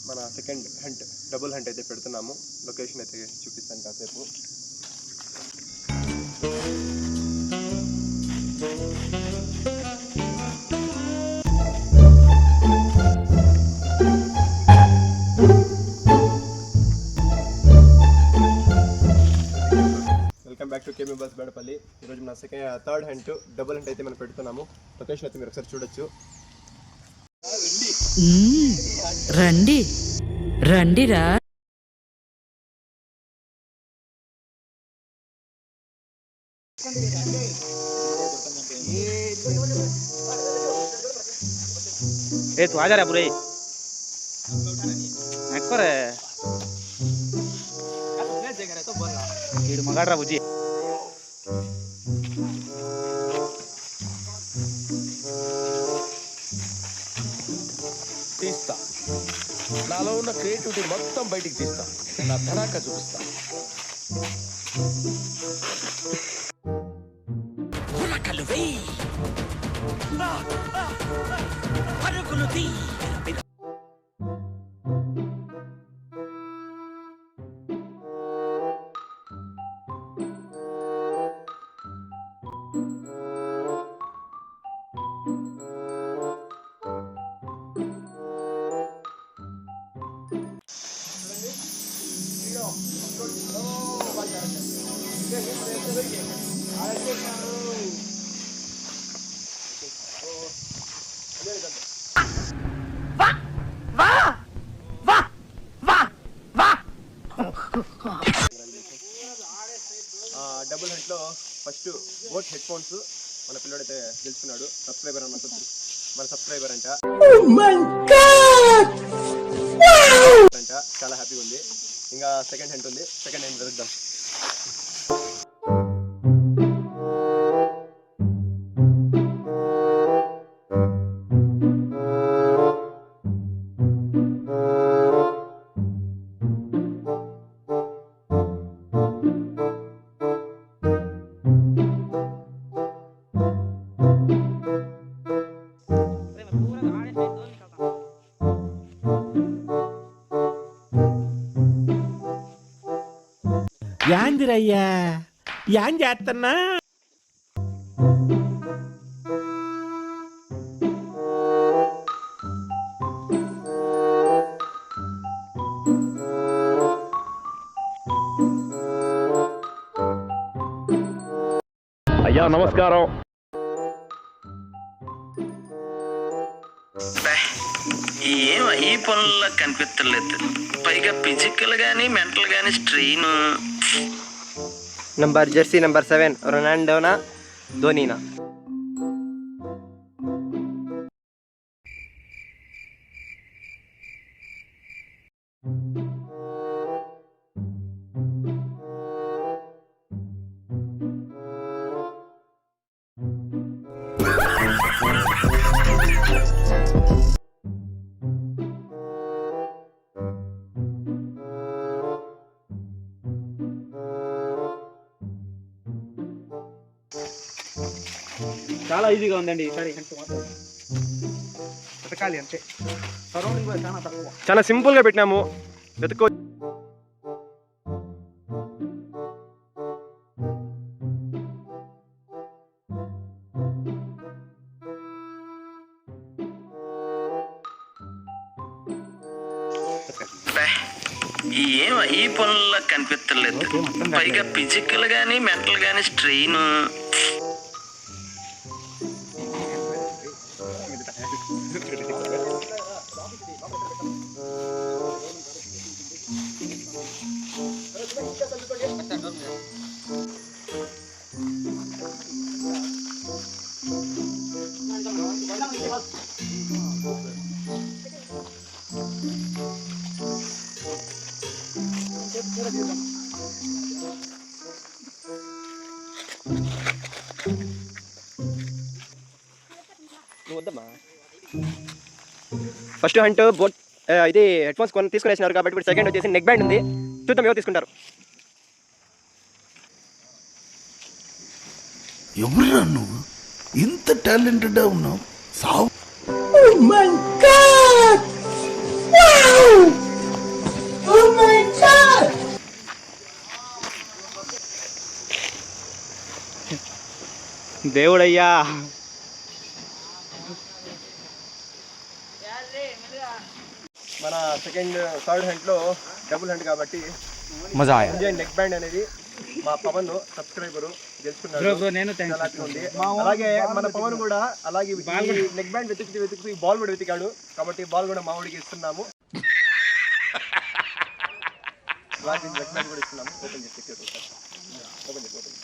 మన second hunt double hunt అయితే పెడుతున్నాము. లొకేషన్ అయితే చూపిస్తాను కాసేపు. వెల్కమ్ బ్యాక్ టు కేమీ బస్ బేడపల్లి. ఈరోజు మన థర్డ్ హంట్ డబుల్ హంట్ అయితే మనం పెడుతున్నాము. లొకేషన్ అయితే మీరు ఒకసారి చూడొచ్చు. రండి రండిరా. ए तू आ जा रहा बुरे करे मगाड़ रहा बुझी తీస్తా. నాలో ఉన్న క్రియేటివిటీ మొత్తం బయటికి తీస్తా. నా తడాక చూపిస్తా. డబుల్ హంట్లో ఫస్ట్ బోట్ హెడ్ ఫోన్స్ మన పిల్లడైతే గెలుచుకున్నాడు. సబ్స్క్రైబర్ అన్నమాట, మన సబ్స్క్రైబర్ అంట. చాలా హ్యాపీగా ఉంది. ఇంకా సెకండ్ హంట్ ఉంది. సెకండ్ హంట్ జరుగుదాం. యాందిరయ్యా యాం చేస్తున్నా? అయ్యా నమస్కారం. ఏం ఈ పనుల్లో కనిపించలేదు. పైగా ఫిజికల్ గానీ మెంటల్ గానీ స్ట్రెయిన్. Jersey number 7 రొనాల్డోనా ధోనీనా? చాలా ఈజీగా ఉందండి ఈసారి హంట్ మాత్రం వెతకాలి అంతే. సరౌండింగ్ కూడా చాలా తక్కువ. చాలా సింపుల్ గా పెట్టినాము. వెతుక్కో. ఏం ఈ పనుల్లో కనిపించలేదు. పైగా ఫిజికల్ గానీ మెంటల్ గానీ స్ట్రెయిన్. ఫస్ట్ హంట్ బోట్ ఇది హెడ్ ఫోన్స్ తీసుకునేసినారు కాబట్టి ఇప్పుడు సెకండ్ వచ్చేసి నెక్ బ్యాండ్ ఉంది. చూద్దాం ఎవరు తీసుకుంటారు. ఎవరురా నువ్వు ఇంత టాలెంటెడ్ ఉన్నావు? సావు. Oh my God! Wow! దేవుడయ్యా. మన థర్డ్ హ్యాండ్లో డబుల్ హ్యాండ్ కాబట్టి ఇండియన్ నెక్ బ్యాండ్ అనేది మా పవన్ సబ్స్క్రైబరు గెలుచుకున్నాడు. నేను చాలా హ్యాపీగా ఉంది. అలాగే మన పవన్ కూడా అలాగే నెక్ బ్యాండ్ వెతుకుతూ ఈ బాల్ కూడా వెతికాడు కాబట్టి బాల్ కూడా మా ఊడికి ఇస్తున్నాము. నెక్ బ్యాండ్ కూడా ఇస్తున్నాము. ఓపెన్ చేసి ఓపెన్ చేసి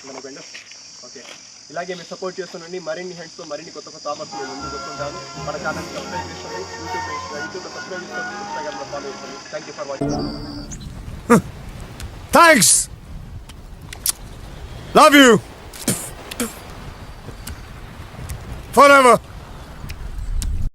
మన బెండ్. ఓకే, ఇలాగే మీరు సపోర్ట్ చేస్తుండండి. మరిన్ని హ్యాండ్స్తో మరిన్ని కొత్త కొత్త ఆఫర్స్ మేము ముందుకు వస్తుంటాను. మన ఛానల్ సబ్స్క్రైబ్ చేసుకోండి. యూట్యూబ్లో సబ్స్క్రైబ్ చేసుకోండి. ఇన్స్టాగ్రామ్లో ఫాలో చేసుకోండి. Thank you for watching. Thanks, love you for ever.